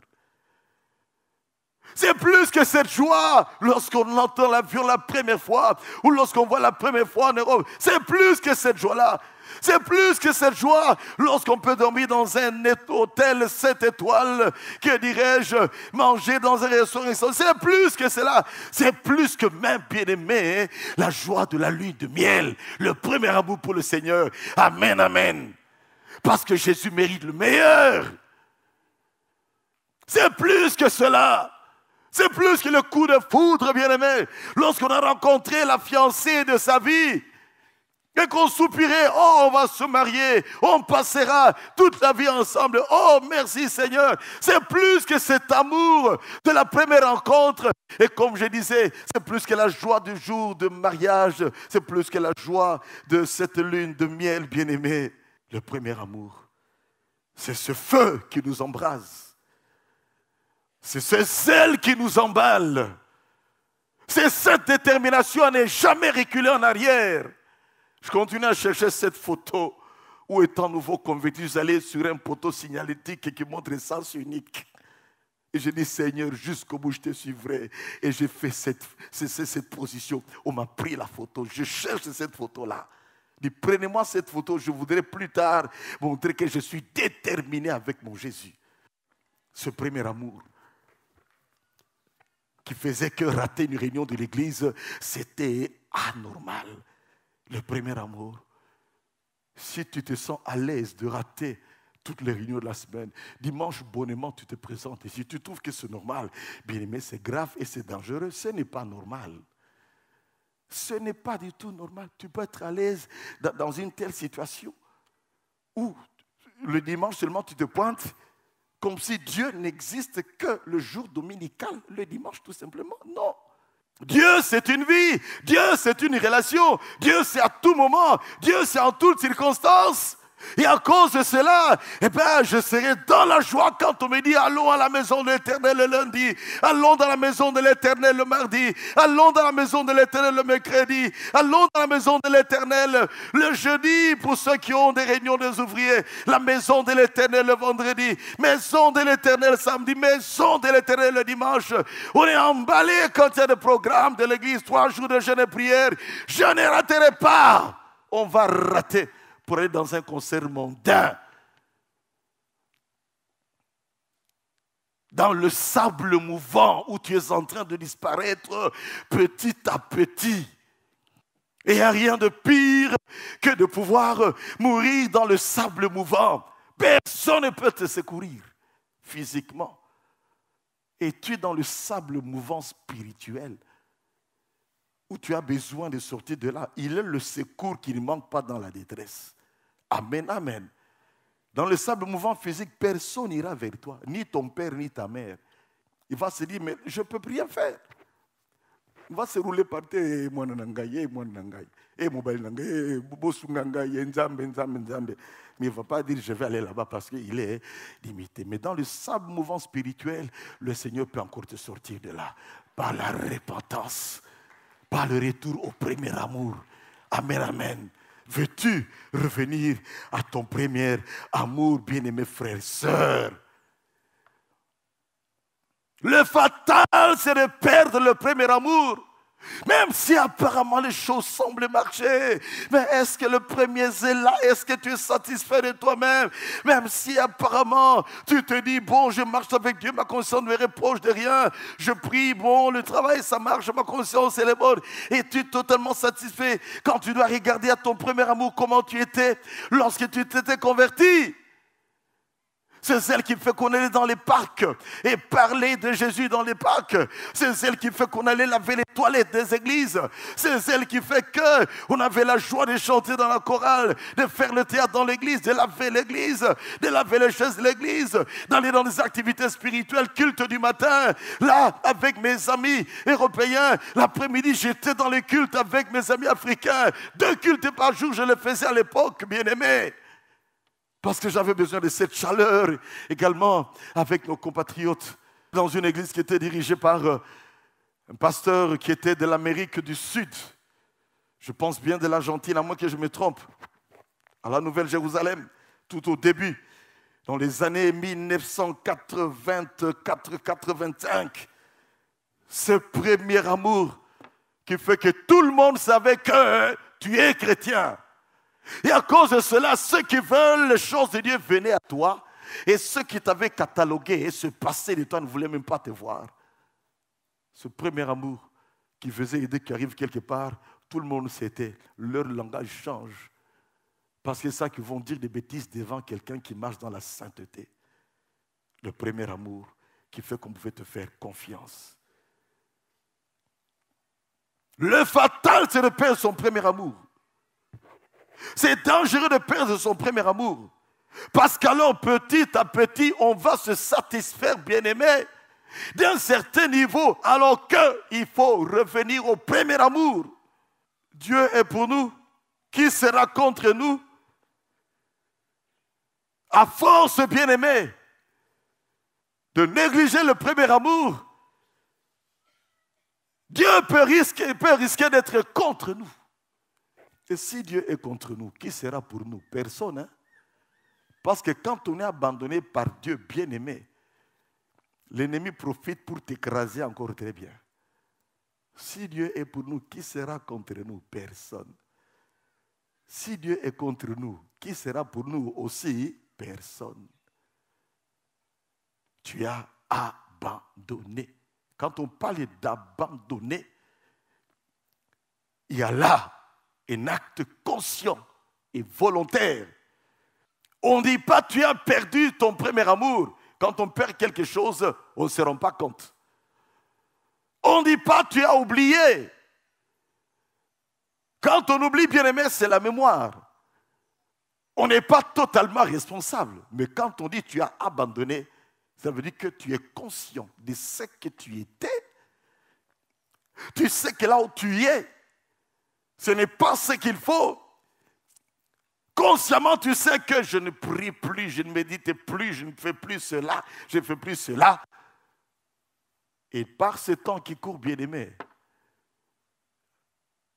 C'est plus que cette joie lorsqu'on entend l'avion la première fois ou lorsqu'on voit la première fois en Europe. C'est plus que cette joie-là. C'est plus que cette joie lorsqu'on peut dormir dans un hôtel 7 étoiles, que dirais-je, manger dans un restaurant. C'est plus que cela. C'est plus que même, bien-aimé, la joie de la lune de miel, le premier amour pour le Seigneur. Amen, amen. Parce que Jésus mérite le meilleur. C'est plus que cela. C'est plus que le coup de foudre, bien-aimé. Lorsqu'on a rencontré la fiancée de sa vie, et qu'on soupirait, oh, on va se marier, on passera toute la vie ensemble. Oh, merci Seigneur. C'est plus que cet amour de la première rencontre. Et comme je disais, c'est plus que la joie du jour de mariage. C'est plus que la joie de cette lune de miel, bien-aimé. Le premier amour, c'est ce feu qui nous embrase. C'est ce zèle qui nous emballe. C'est cette détermination à ne jamais reculer en arrière. Je continue à chercher cette photo où, étant nouveau converti, j'allais sur un poteau signalétique qui montre un sens unique. Et je dis, Seigneur, jusqu'au bout, je te suivrai. Et j'ai fait cette position. On m'a pris la photo. Je cherche cette photo-là. Je dis, prenez-moi cette photo. Je voudrais plus tard montrer que je suis déterminé avec mon Jésus. Ce premier amour qui faisait que rater une réunion de l'église, c'était anormal. Le premier amour, si tu te sens à l'aise de rater toutes les réunions de la semaine, dimanche, bonnement, tu te présentes. Et si tu trouves que c'est normal, bien aimé, c'est grave et c'est dangereux, ce n'est pas normal. Ce n'est pas du tout normal. Tu peux être à l'aise dans une telle situation où le dimanche seulement tu te pointes comme si Dieu n'existe que le jour dominical, le dimanche tout simplement. Non. Dieu, c'est une vie. Dieu, c'est une relation. Dieu, c'est à tout moment. Dieu, c'est en toutes circonstances. Et à cause de cela, je serai dans la joie quand on me dit allons à la maison de l'Éternel le lundi, allons dans la maison de l'Éternel le mardi, allons dans la maison de l'Éternel le mercredi, allons dans la maison de l'Éternel le jeudi pour ceux qui ont des réunions des ouvriers, la maison de l'Éternel le vendredi, maison de l'Éternel le samedi, maison de l'Éternel le dimanche. On est emballé quand il y a des programmes de l'église, 3 jours de jeûne et prière. Je ne raterai pas. On va rater pour aller dans un concert mondain. Dans le sable mouvant où tu es en train de disparaître petit à petit. Et il n'y a rien de pire que de pouvoir mourir dans le sable mouvant. Personne ne peut te secourir physiquement. Et tu es dans le sable mouvant spirituel où tu as besoin de sortir de là. Il est le secours qui ne manque pas dans la détresse. Amen, amen. Dans le sable mouvant physique, personne n'ira vers toi, ni ton père, ni ta mère. Il va se dire, mais je ne peux rien faire. Il va se rouler par terre, mais il ne va pas dire, je vais aller là-bas parce qu'il est limité. Mais dans le sable mouvant spirituel, le Seigneur peut encore te sortir de là, par la repentance, par le retour au premier amour. Amen, amen. Veux-tu revenir à ton premier amour, bien-aimé frères et sœurs? Le fatal, c'est de perdre le premier amour. Même si apparemment les choses semblent marcher, mais est-ce que le premier est là? Est-ce que tu es satisfait de toi-même? Même si apparemment tu te dis, bon, je marche avec Dieu, ma conscience ne me reproche de rien. Je prie, bon, le travail, ça marche, ma conscience, elle est bonne. Et tu es totalement satisfait quand tu dois regarder à ton premier amour comment tu étais lorsque tu t'étais converti. C'est celle qui fait qu'on allait dans les parcs et parler de Jésus dans les parcs. C'est celle qui fait qu'on allait laver les toilettes des églises. C'est celle qui fait qu'on avait la joie de chanter dans la chorale, de faire le théâtre dans l'église, de laver l'église, de laver les chaises de l'église, d'aller dans des activités spirituelles, culte du matin. Là, avec mes amis européens, l'après-midi, j'étais dans les cultes avec mes amis africains. 2 cultes par jour, je les faisais à l'époque, bien-aimés. Parce que j'avais besoin de cette chaleur également avec nos compatriotes dans une église qui était dirigée par un pasteur qui était de l'Amérique du Sud. Je pense bien de l'Argentine, à moins que je me trompe, à la Nouvelle-Jérusalem, tout au début, dans les années 1984-85. Ce premier amour qui fait que tout le monde savait que tu es chrétien. Et à cause de cela, ceux qui veulent les choses de Dieu venaient à toi. Et ceux qui t'avaient catalogué et se passaient de toi ne voulaient même pas te voir. Ce premier amour qui faisait aider qui arrive quelque part, tout le monde s'était. Leur langage change. Parce que c'est ça qu'ils vont dire des bêtises devant quelqu'un qui marche dans la sainteté. Le premier amour qui fait qu'on pouvait te faire confiance. Le fatal, c'est de perdre son premier amour. C'est dangereux de perdre son premier amour. Parce qu'alors, petit à petit, on va se satisfaire, bien-aimé, d'un certain niveau, alors qu'il faut revenir au premier amour. Dieu est pour nous. Qui sera contre nous? À force, bien-aimé, de négliger le premier amour, Dieu peut risquer d'être contre nous. Et si Dieu est contre nous, qui sera pour nous? Personne. Hein? Parce que quand on est abandonné par Dieu bien-aimé, l'ennemi profite pour t'écraser encore très bien. Si Dieu est pour nous, qui sera contre nous? Personne. Si Dieu est contre nous, qui sera pour nous aussi? Personne. Tu as abandonné. Quand on parle d'abandonner, il y a là un acte conscient et volontaire. On ne dit pas tu as perdu ton premier amour. Quand on perd quelque chose, on ne se rend pas compte. On ne dit pas tu as oublié. Quand on oublie, bien aimé, c'est la mémoire. On n'est pas totalement responsable. Mais quand on dit tu as abandonné, ça veut dire que tu es conscient de ce que tu étais. Tu sais que là où tu es, ce n'est pas ce qu'il faut. Consciemment, tu sais que je ne prie plus, je ne médite plus, je ne fais plus cela, je ne fais plus cela. Et par ce temps qui court, bien-aimé,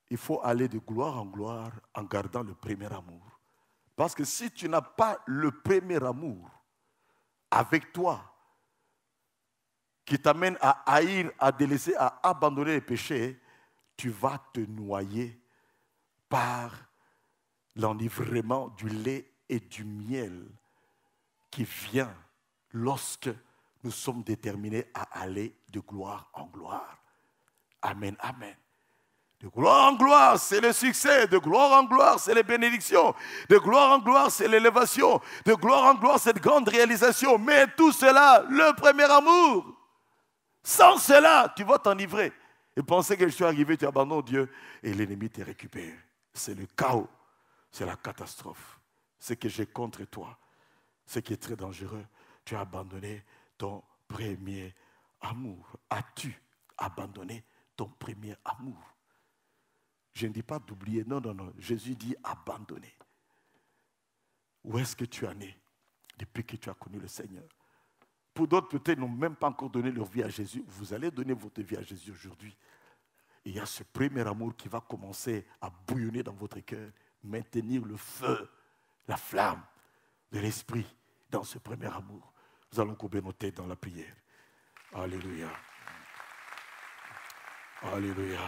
il faut aller de gloire en gloire en gardant le premier amour. Parce que si tu n'as pas le premier amour avec toi, qui t'amène à haïr, à délaisser, à abandonner les péchés, tu vas te noyer par l'enivrement du lait et du miel qui vient lorsque nous sommes déterminés à aller de gloire en gloire. Amen, amen. De gloire en gloire, c'est le succès. De gloire en gloire, c'est les bénédictions. De gloire en gloire, c'est l'élévation. De gloire en gloire, cette grande réalisation. Mais tout cela, le premier amour. Sans cela, tu vas t'enivrer et penser que je suis arrivé, tu abandonnes Dieu et l'ennemi te récupère. C'est le chaos, c'est la catastrophe. Ce que j'ai contre toi, ce qui est très dangereux, tu as abandonné ton premier amour. As-tu abandonné ton premier amour? Je ne dis pas d'oublier, non, non, non. Jésus dit abandonner. Où est-ce que tu en es depuis que tu as connu le Seigneur? Pour d'autres, peut-être, n'ont même pas encore donné leur vie à Jésus. Vous allez donner votre vie à Jésus aujourd'hui. Il y a ce premier amour qui va commencer à bouillonner dans votre cœur, maintenir le feu, la flamme de l'esprit dans ce premier amour. Nous allons courber nos têtes dans la prière. Alléluia. Alléluia.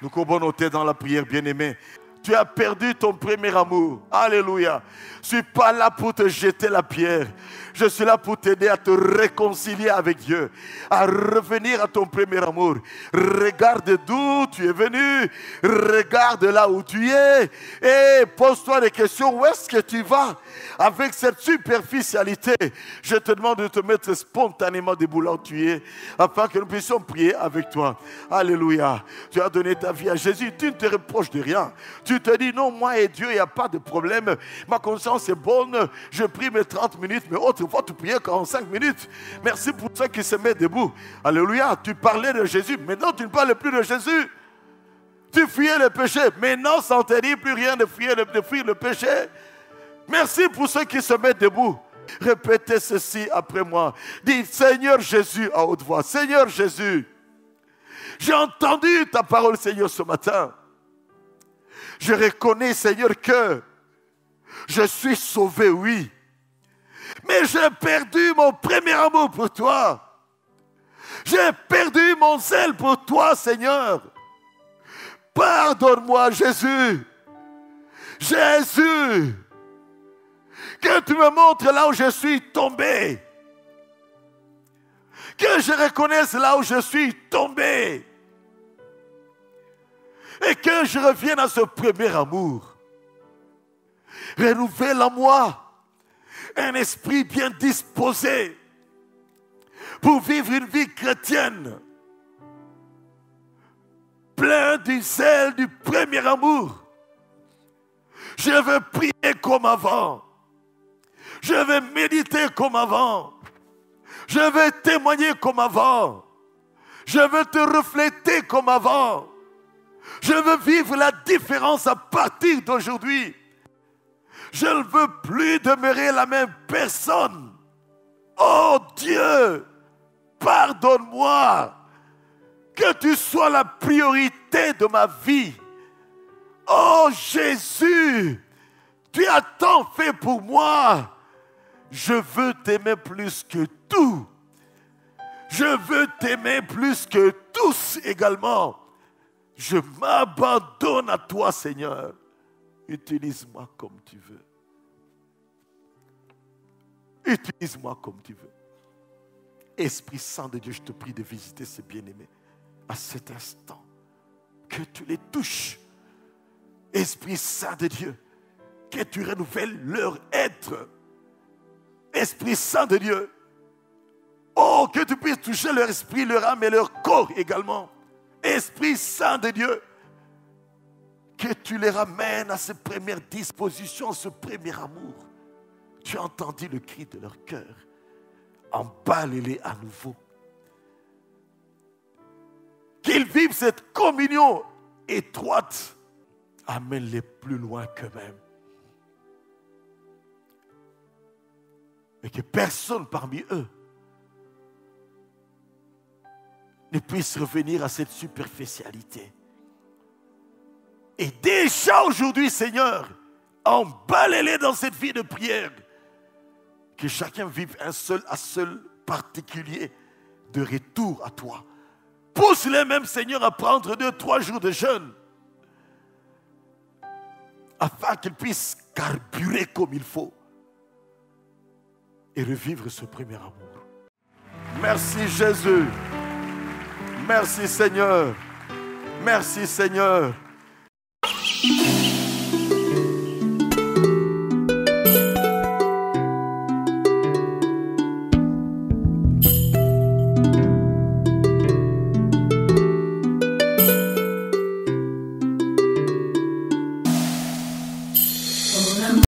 Nous pouvons noter dans la prière, bien-aimé. Tu as perdu ton premier amour. Alléluia. Je ne suis pas là pour te jeter la pierre. Je suis là pour t'aider à te réconcilier avec Dieu, à revenir à ton premier amour. Regarde d'où tu es venu. Regarde là où tu es. Et pose-toi des questions. Où est-ce que tu vas? Avec cette superficialité, je te demande de te mettre spontanément debout là où tu es, afin que nous puissions prier avec toi. Alléluia. Tu as donné ta vie à Jésus. Tu ne te reproches de rien. Tu te dis, non, moi et Dieu, il n'y a pas de problème. Ma conscience est bonne. Je prie mes 30 minutes, mais autrefois, tu priais 45 minutes. Merci pour ceux qui se mettent debout. Alléluia. Tu parlais de Jésus. Maintenant, tu ne parles plus de Jésus. Tu fuyais le péché. Maintenant, ça ne te dit plus rien de fuir le péché. Merci pour ceux qui se mettent debout. Répétez ceci après moi. Dis, Seigneur Jésus à haute voix. Seigneur Jésus, j'ai entendu ta parole, Seigneur, ce matin. Je reconnais, Seigneur, que je suis sauvé, oui. Mais j'ai perdu mon premier amour pour toi. J'ai perdu mon zèle pour toi, Seigneur. Pardonne-moi, Jésus. Jésus, que tu me montres là où je suis tombé. Que je reconnaisse là où je suis tombé. Et que je revienne à ce premier amour. Renouvelle en moi un esprit bien disposé pour vivre une vie chrétienne, plein du zèle du premier amour. Je veux prier comme avant. Je veux méditer comme avant. Je veux témoigner comme avant. Je veux te refléter comme avant. Je veux vivre la différence à partir d'aujourd'hui. Je ne veux plus demeurer la même personne. Oh Dieu, pardonne-moi. Que tu sois la priorité de ma vie. Oh Jésus, tu as tant fait pour moi. Je veux t'aimer plus que tout. Je veux t'aimer plus que tous également. Je m'abandonne à toi, Seigneur. Utilise-moi comme tu veux. Utilise-moi comme tu veux. Esprit Saint de Dieu, je te prie de visiter ces bien-aimés à cet instant. Que tu les touches. Esprit Saint de Dieu, que tu renouvelles leur être. Esprit Saint de Dieu, oh, que tu puisses toucher leur esprit, leur âme et leur corps également. Esprit Saint de Dieu, que tu les ramènes à ces premières dispositions, à ce premier amour. Tu as entendu le cri de leur cœur. Emballe-les à nouveau. Qu'ils vivent cette communion étroite. Amène-les plus loin qu'eux-mêmes. Et que personne parmi eux ne puisse revenir à cette superficialité. Et déjà aujourd'hui, Seigneur, emballe-les dans cette vie de prière. Que chacun vive un seul particulier de retour à toi. Pousse-les même, Seigneur, à prendre 2-3 jours de jeûne. Afin qu'ils puissent carburer comme il faut. Et revivre ce premier amour. Merci Jésus. Merci Seigneur. Merci Seigneur.